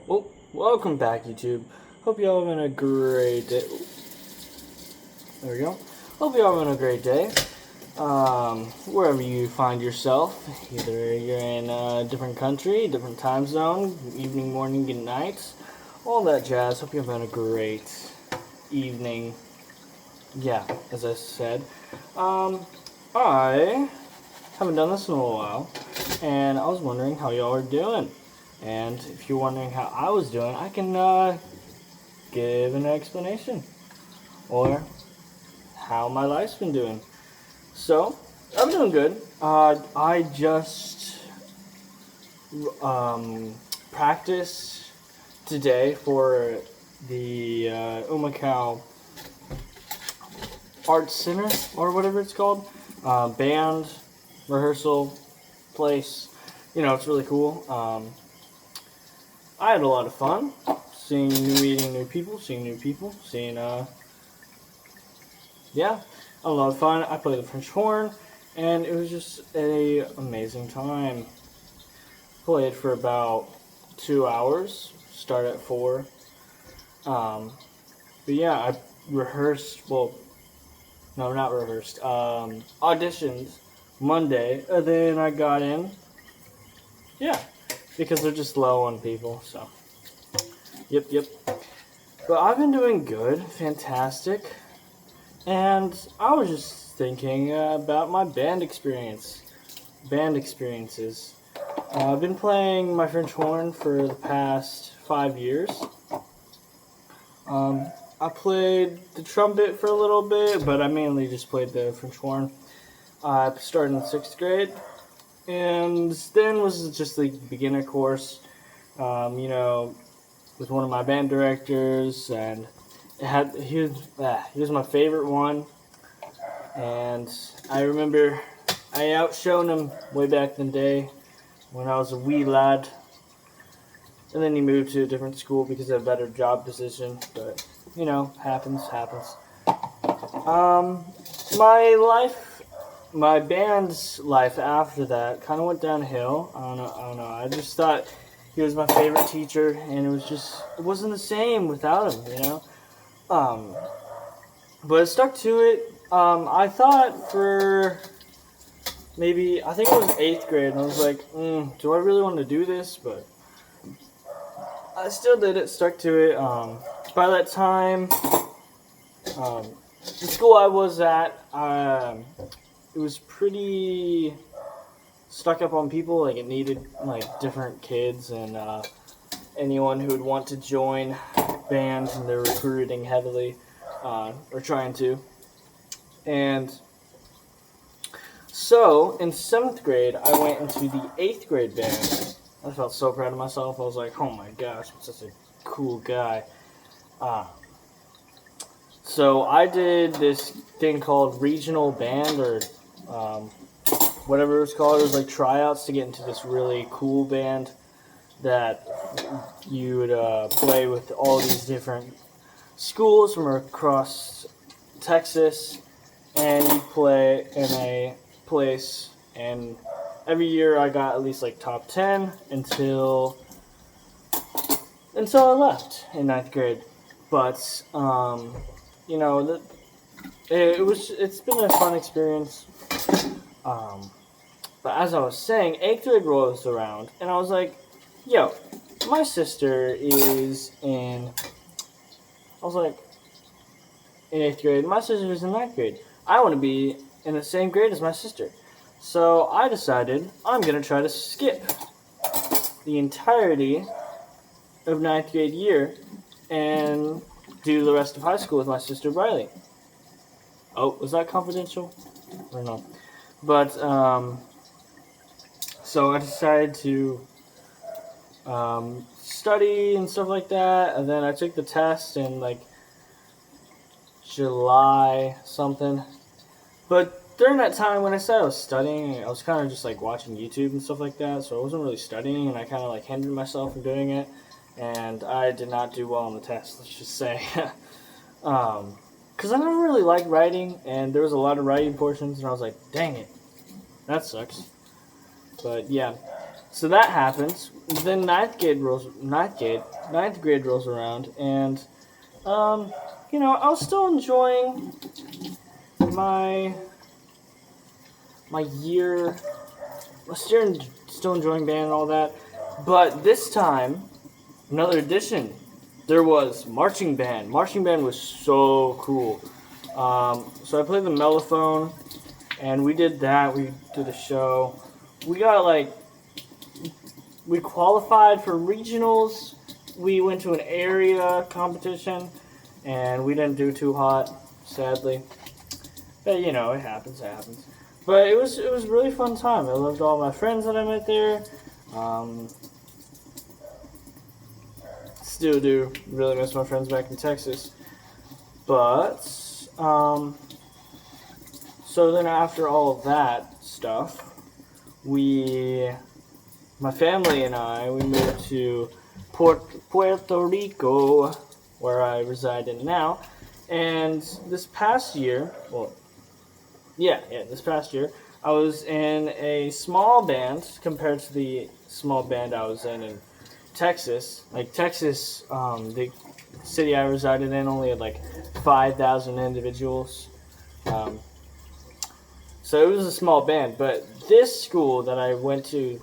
Well, welcome back, YouTube. Hope you all having a great day. There we go. Hope you all having a great day. Wherever you find yourself, either you're in a different country, different time zone, evening, morning, good night, all that jazz. Hope you're having a great evening. Yeah, as I said, I haven't done this in a little while, and I was wondering how y'all are doing. And if you're wondering how I was doing, I can give an explanation or how my life's been doing. So, I'm doing good. I just practiced today for the Umacao Arts Center or whatever it's called. Band rehearsal place. You know, it's really cool. I had a lot of fun meeting new people, seeing, yeah, a lot of fun. I played the French horn, and it was just a amazing time. Played for about 2 hours, start at 4. But yeah, I rehearsed, well, no, not rehearsed, auditioned Monday, and then I got in, yeah, because they're just low on people, so, yep. But I've been doing good, fantastic, and I was just thinking about my experiences. I've been playing my French horn for the past 5 years. I played the trumpet for a little bit, but I mainly just played the French horn. I started in 6th grade, and then was just the beginner course, with one of my band directors, and he was my favorite one, and I remember I outshone him way back in the day when I was a wee lad, and then he moved to a different school because of a better job position, but, happens. My band's life after that kind of went downhill. I don't know. I just thought he was my favorite teacher, and it wasn't the same without him, But I stuck to it. I thought for maybe, I think it was 8th grade, and I was like, do I really want to do this? But I still did it, stuck to it. By that time, the school I was at, it was pretty stuck up on people. Like, it needed different kids and anyone who would want to join bands, and they're recruiting heavily, or trying to. And so in 7th grade, I went into the 8th grade band. I felt so proud of myself. I was like, oh my gosh, I'm such a cool guy. So I did this thing called regional band, or whatever it was called. It was like tryouts to get into this really cool band that you would play with all these different schools from across Texas, and you play in a place, and every year I got at least top 10 until I left in 9th grade. But it's been a fun experience. But as I was saying, 8th grade rolls around, and I was like, yo, my sister is in, I was like, in 8th grade, my sister is in 9th grade. I want to be in the same grade as my sister. So I decided I'm going to try to skip the entirety of 9th grade year and do the rest of high school with my sister Riley. Oh, was that confidential? I don't know. But, so I decided to study and stuff like that, and then I took the test in July something. But during that time when I said I was studying, I was kind of just watching YouTube and stuff like that, so I wasn't really studying, and I kind of hindered myself from doing it, and I did not do well on the test, let's just say. Because I never really liked writing, and there was a lot of writing portions, and I was like, dang it, that sucks. But yeah, so that happens. then ninth grade rolls around, and I was still enjoying my my year. I was still enjoying band and all that, but this time, another addition. There was marching band. Marching band was so cool. So I played the mellophone, and we did that. We did a show. We got we qualified for regionals. We went to an area competition, and we didn't do too hot, sadly. But it happens. It happens. But it was a really fun time. I loved all my friends that I met there. Still do really miss my friends back in Texas. But so then after all of that stuff, my family and I, we moved to Puerto Rico, where I reside in now. And this past year, this past year, I was in a small band compared to the small band I was in Texas. Like Texas, the city I resided in only had 5,000 individuals. So it was a small band, but this school that I went to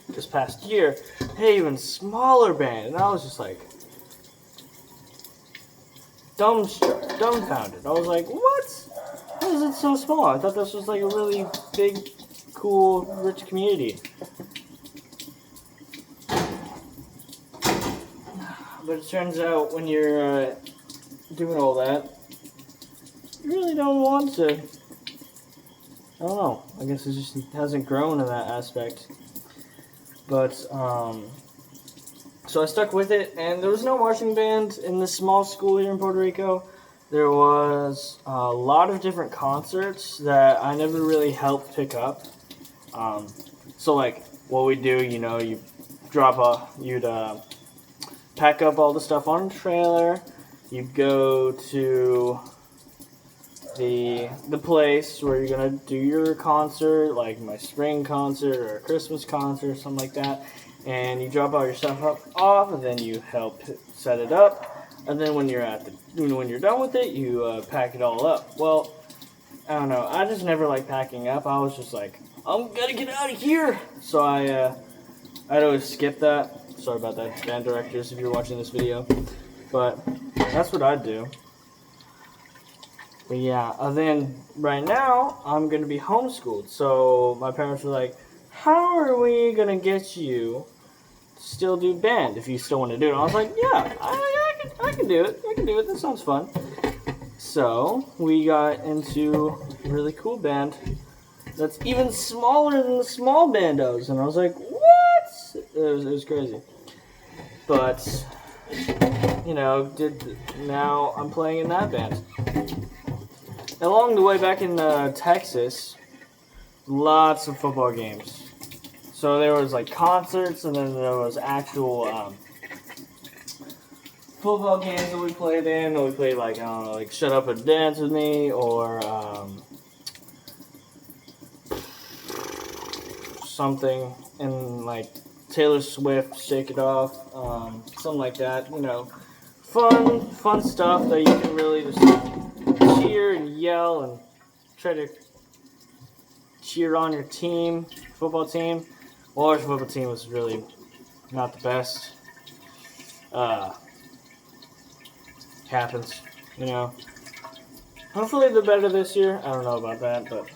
this past year had an even smaller band, and I was just dumbfounded. I was like, what? How is it so small? I thought this was a really big, cool, rich community. But it turns out when you're doing all that, you really don't want to. I don't know. I guess it just hasn't grown in that aspect. But, so I stuck with it, and there was no marching band in this small school here in Puerto Rico. There was a lot of different concerts that I never really helped pick up. So, what we do, you'd pack up all the stuff on a trailer. You'd go to the place where you're gonna do your concert, like my spring concert or a Christmas concert or something like that, and you drop all your stuff off, and then you help set it up, and then when you're done with it, you pack it all up. Well, I don't know. I just never liked packing up. I was just like, I'm gonna get out of here. So I'd always skip that. Sorry about that, band directors, if you're watching this video, but that's what I'd do. But yeah, and then right now, I'm going to be homeschooled. So my parents were like, how are we going to get you to still do band if you still want to do it? And I was like, yeah, I can do it. I can do it. That sounds fun. So we got into a really cool band that's even smaller than the small bandos. And I was like, what? It was crazy. But, now I'm playing in that band. Along the way back in Texas, lots of football games. So there was concerts, and then there was actual football games that we played in. We played Shut Up and Dance With Me, or something in Taylor Swift, Shake It Off, something like that. Fun stuff that you can really just cheer and yell and try to cheer on your football team. Well, our football team was really not the best. Happens, Hopefully they're better this year. I don't know about that, but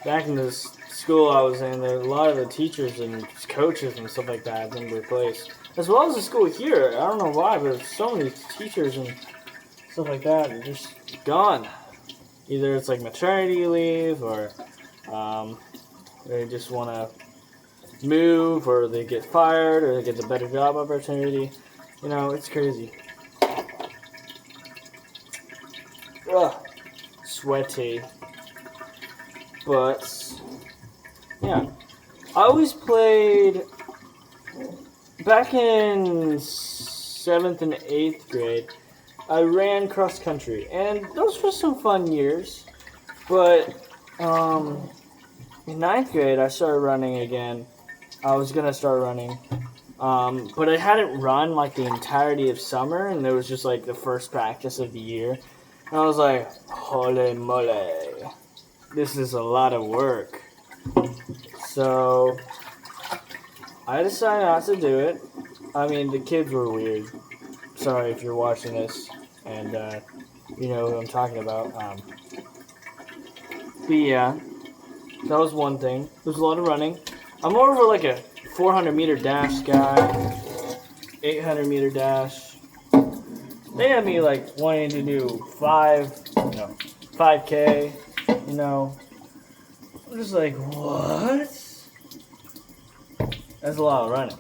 back in this school I was in, a lot of the teachers and coaches and stuff like that have been replaced. As well as the school here. I don't know why, but so many teachers and stuff like that are just gone. Either it's maternity leave, or they just want to move, or they get fired, or they get a better job opportunity. It's crazy. Ugh, sweaty. But yeah, I always played back in 7th and 8th grade. I ran cross country, and those were some fun years. But in ninth grade, I started running again. I was gonna start running, but I hadn't run like the entirety of summer, and it was just like the first practice of the year. And I was like, holy moly, this is a lot of work. So I decided not to do it. I mean, the kids were weird. Sorry if you're watching this and you know who I'm talking about. But yeah, that was one thing. There's a lot of running. I'm more of like a 400-meter dash guy, 800-meter dash. They had me like wanting to do 5K. You know, I'm just like, what? That's a lot of running.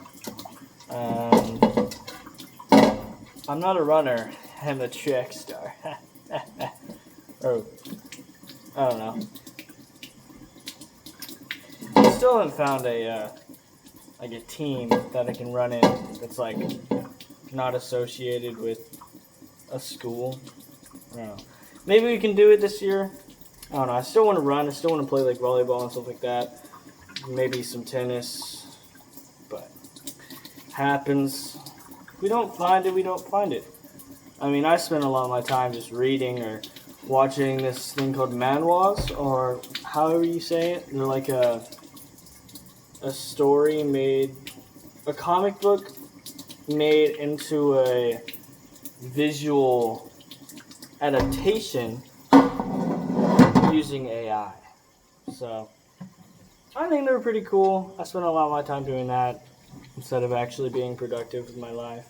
I'm not a runner. I'm a track star. Or, I don't know. I still haven't found a team that I can run in that's like not associated with a school. I don't know. Maybe we can do it this year. I don't know. I still want to run. I still want to play like volleyball and stuff like that. Maybe some tennis. But happens. If we don't find it, we don't find it. I mean, I spend a lot of my time just reading or watching this thing called manhwas, or however you say it. They're like a story made, a comic book made into a visual adaptation using AI. So I think they're pretty cool. I spend a lot of my time doing that instead of actually being productive with my life.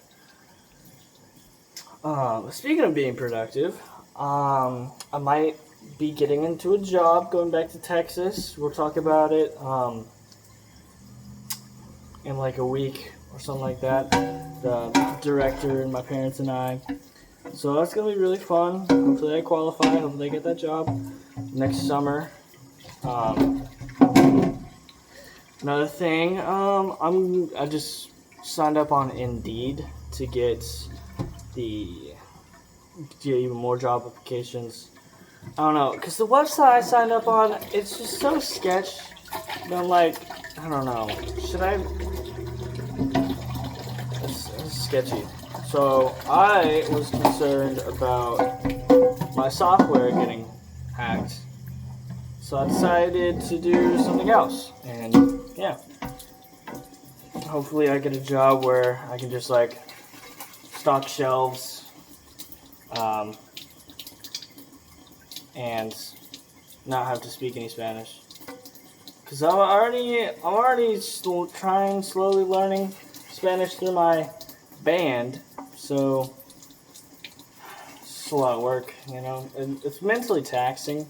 Speaking of being productive, I might be getting into a job, going back to Texas. We'll talk about it in like a week or something like that. The director and my parents and I. So that's going to be really fun. Hopefully I qualify. Hopefully I get that job next summer. Another thing, I just signed up on Indeed to get even more job applications. I don't know, because the website I signed up on, it's just so sketch. And I'm like, I don't know, should I? It's sketchy. So I was concerned about my software getting hacked. So I decided to do something else. And yeah, hopefully I get a job where I can just like stock shelves, and not have to speak any Spanish. Cause I'm already trying slowly learning Spanish through my band, so it's a lot of work, you know. And it's mentally taxing.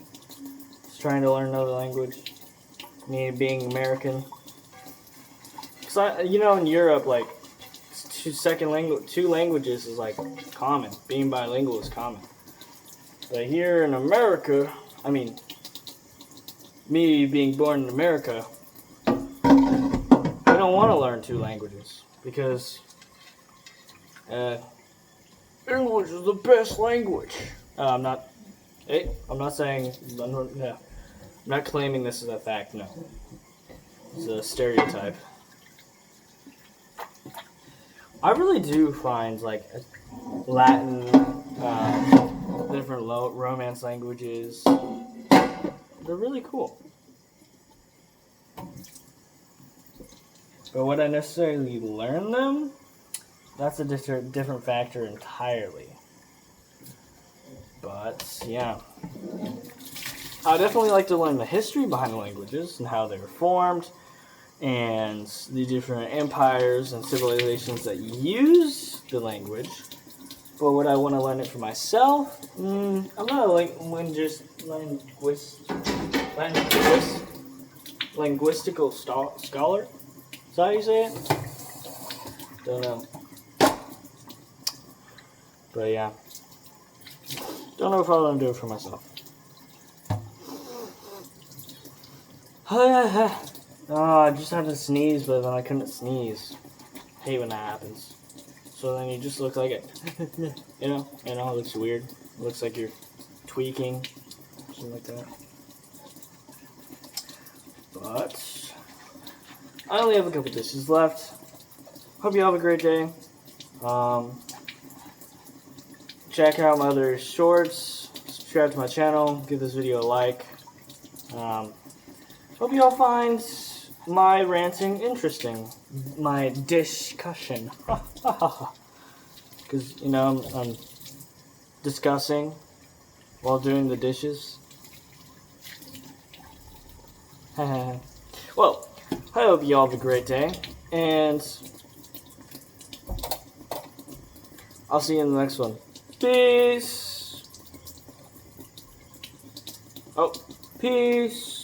Just trying to learn another language. Me being American. Cause in Europe, like two languages is like common. Being bilingual is common. But here in America, I mean, me being born in America, I don't want to learn two languages because English is the best language. I'm not saying, I'm not claiming this is a fact, no. It's a stereotype. I really do find like Latin, different romance languages, they're really cool. But would I necessarily learn them? That's a different factor entirely. But yeah, I definitely like to learn the history behind the languages and how they were formed, and the different empires and civilizations that use the language. But would I want to learn it for myself? I'm not a linguistical scholar. Is that how you say it? Don't know. But yeah. Don't know if I want to do it for myself. I just had to sneeze, but then I couldn't sneeze. Hate when that happens. So then you just look like it. you know, it looks weird. It looks like you're tweaking, something like that. But I only have a couple dishes left. Hope you have a great day. Check out my other shorts. Subscribe to my channel. Give this video a like. Hope you all find my ranting interesting. My dish-cussion. Because, you know, I'm discussing while doing the dishes. Well, I hope you all have a great day, and I'll see you in the next one. Peace! Oh, peace!